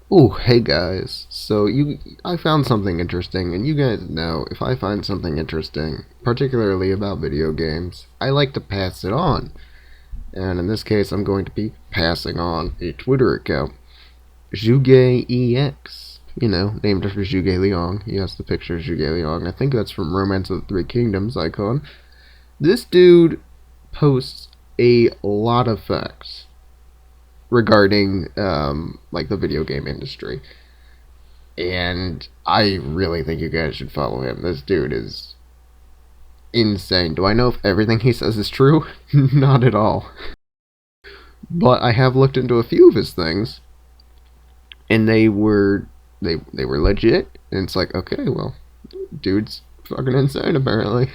Oh, hey guys. I found something interesting, and you guys know if I find something interesting, particularly about video games, I like to pass it on. And in this case, I'm going to be passing on a Twitter account, ZhugeEX. Named after Zhuge Liang. Yes, the picture of Zhuge Liang. I think that's from Romance of the Three Kingdoms icon. This dude posts a lot of facts regarding like the video game industry. And I really think you guys should follow him. This dude is insane. Do I know if everything he says is true? Not at all. But I have looked into a few of his things, and they were legit. And it's like, okay, well, dude's fucking insane apparently.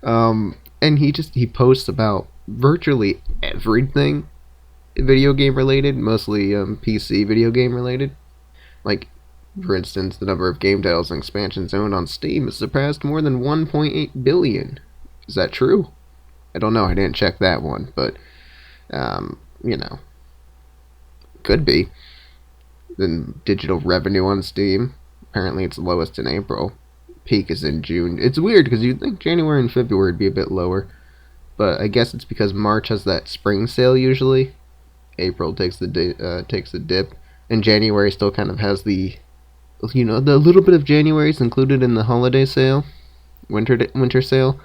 And he posts about virtually everything video game related, mostly PC video game related. Like, for instance, the number of game titles and expansions owned on Steam has surpassed more than 1.8 billion. Is that true? I don't know. I didn't check that one, but um, you know, could be. Then digital revenue on Steam. Apparently, it's lowest in April. Peak is in June. It's weird because you'd think January and February would be a bit lower, but I guess it's because March has that spring sale usually. April takes a dip, and January still kind of has the little bit of January is included in the holiday sale, winter sale,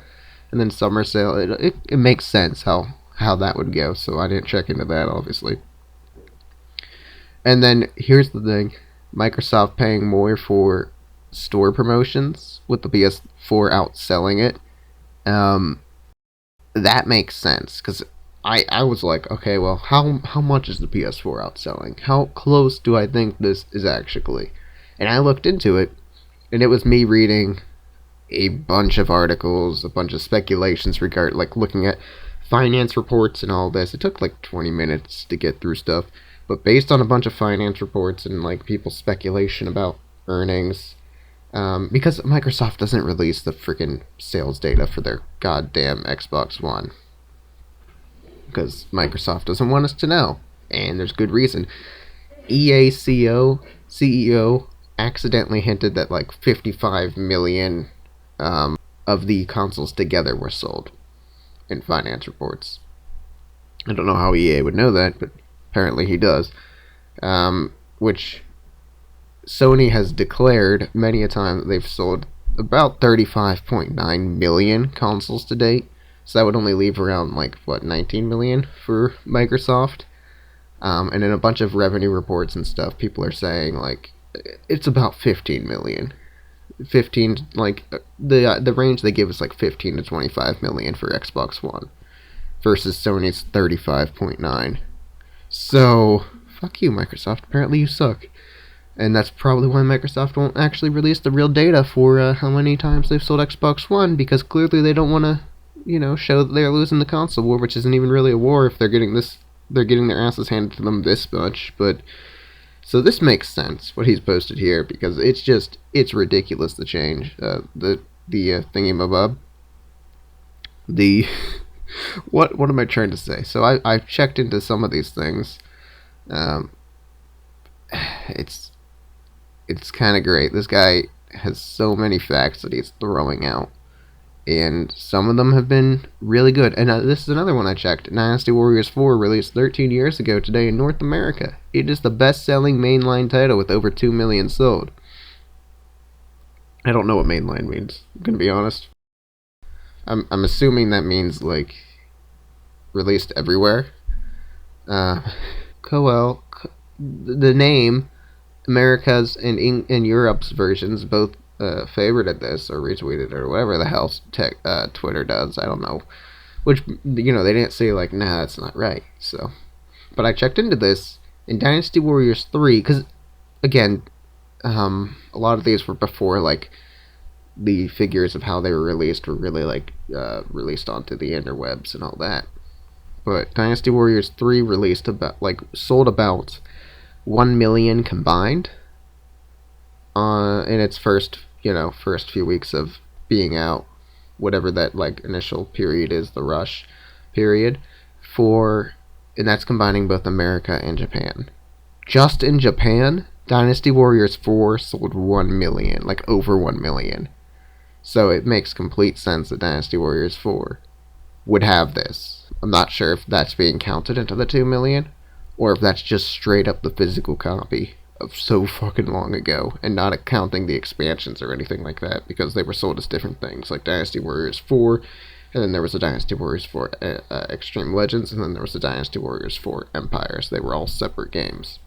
and then summer sale. It makes sense how that would go. So I didn't check into that obviously. And then here's the thing: Microsoft paying more for store promotions with the PS4 outselling it. Um, that makes sense because I was like, okay, well, how much is the PS4 outselling? How close do I think this is actually? And I looked into it, and it was me reading a bunch of articles, a bunch of speculations regarding, like, looking at finance reports and all this. It took like 20 minutes to get through stuff, but based on a bunch of finance reports and like people's speculation about earnings, because Microsoft doesn't release the freaking sales data for their goddamn Xbox One, because Microsoft doesn't want us to know, and there's good reason. EA CEO accidentally hinted that like 55 million of the consoles together were sold in finance reports. I don't know how EA would know that, but apparently he does. Which Sony has declared many a time that they've sold about 35.9 million consoles to date. So that would only leave around, like, what, 19 million for Microsoft? And in a bunch of revenue reports and stuff, people are saying, like, it's about 15 million. 15, like, the range they give is, like, 15 to 25 million for Xbox One versus Sony's 35.9. So, fuck you, Microsoft. Apparently you suck. And that's probably why Microsoft won't actually release the real data for how many times they've sold Xbox One, because clearly they don't want to, show that they're losing the console war, which isn't even really a war if they're getting their asses handed to them this much. But so this makes sense what he's posted here, because it's ridiculous the change. The thingy the what am I trying to say? So I've checked into some of these things. Um, it's it's kind of great. This guy has so many facts that he's throwing out, and some of them have been really good. And this is another one I checked. Dynasty Warriors 4 released 13 years ago today in North America. It is the best-selling mainline title with over 2 million sold. I don't know what mainline means, I'm gonna be honest. I'm assuming that means, like, released everywhere. Uh, Coel, the name, America's and Europe's versions both favorited this or retweeted or whatever the hell Twitter does. I don't know. Which, they didn't say, like, nah, that's not right. So, but I checked into this in Dynasty Warriors 3, because, again, a lot of these were before, like, the figures of how they were released were really, like, released onto the interwebs and all that. But Dynasty Warriors 3 sold about 1 million combined in its first few weeks of being out, whatever that, like, initial period is, the rush period, and that's combining both America and Japan. Just in Japan, Dynasty Warriors 4 sold 1 million, like over 1 million. So it makes complete sense that Dynasty Warriors 4 would have this. I'm not sure if that's being counted into the 2 million, or if that's just straight up the physical copy of so fucking long ago, and not accounting the expansions or anything like that, because they were sold as different things, like Dynasty Warriors 4, and then there was a Dynasty Warriors 4 Extreme Legends, and then there was a Dynasty Warriors 4 Empires. They were all separate games,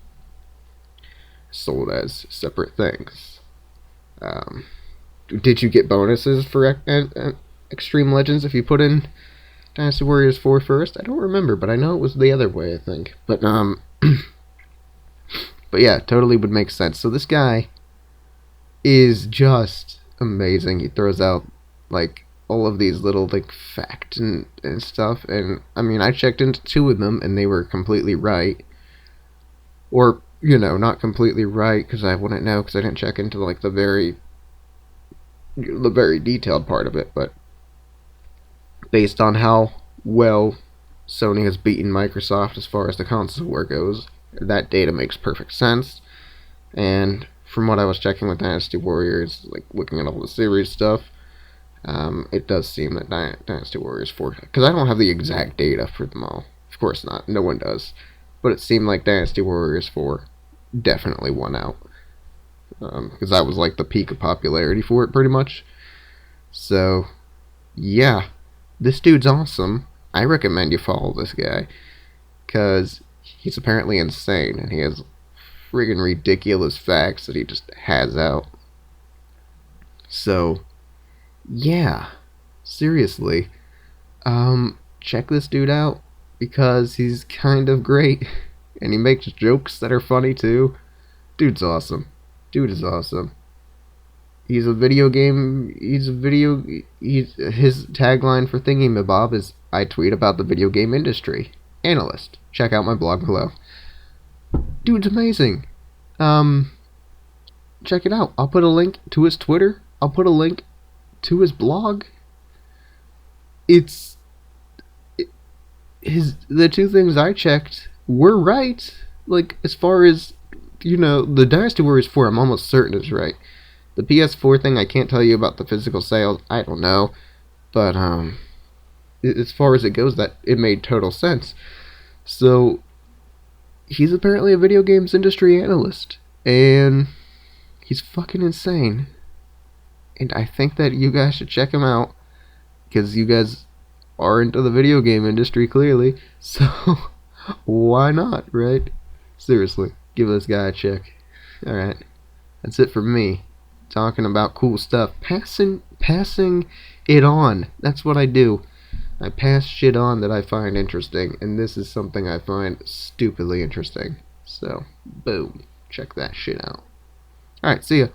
sold as separate things. Did you get bonuses for Extreme Legends if you put in Dynasty Warriors 4 first? I don't remember, but I know it was the other way, I think. But but yeah, totally would make sense. So this guy is just amazing. He throws out like all of these little like facts and stuff, and I mean, I checked into 2 of them and they were completely right, or not completely right, because I wouldn't know, because I didn't check into like the very detailed part of it. But based on how well Sony has beaten Microsoft as far as the console war goes, that data makes perfect sense. And from what I was checking with Dynasty Warriors, like looking at all the series stuff, it does seem that Dynasty Warriors 4, because I don't have the exact data for them all, of course not, no one does, but it seemed like Dynasty Warriors 4 definitely won out, because that was like the peak of popularity for it, pretty much. So yeah, this dude's awesome. I recommend you follow this guy, because he's apparently insane, and he has friggin' ridiculous facts that he just has out. So yeah, seriously, check this dude out, because he's kind of great, and he makes jokes that are funny too. Dude's awesome. Dude is awesome. His tagline for Thingy-Mabob is, "I tweet about the video game industry. Analyst. Check out my blog below." Dude's amazing. Check it out. I'll put a link to his Twitter. I'll put a link to his blog. The 2 things I checked were right. Like, as far as, the Dynasty Warriors 4, I'm almost certain is right. The PS4 thing, I can't tell you about the physical sales. I don't know. But, as far as it goes, that it made total sense. So, he's apparently a video games industry analyst. And he's fucking insane. And I think that you guys should check him out, because you guys are into the video game industry, clearly. So, why not, right? Seriously, give this guy a check. Alright, that's it for me. Talking about cool stuff. Passing it on. That's what I do. I pass shit on that I find interesting, and this is something I find stupidly interesting. So, boom. Check that shit out. Alright, see ya.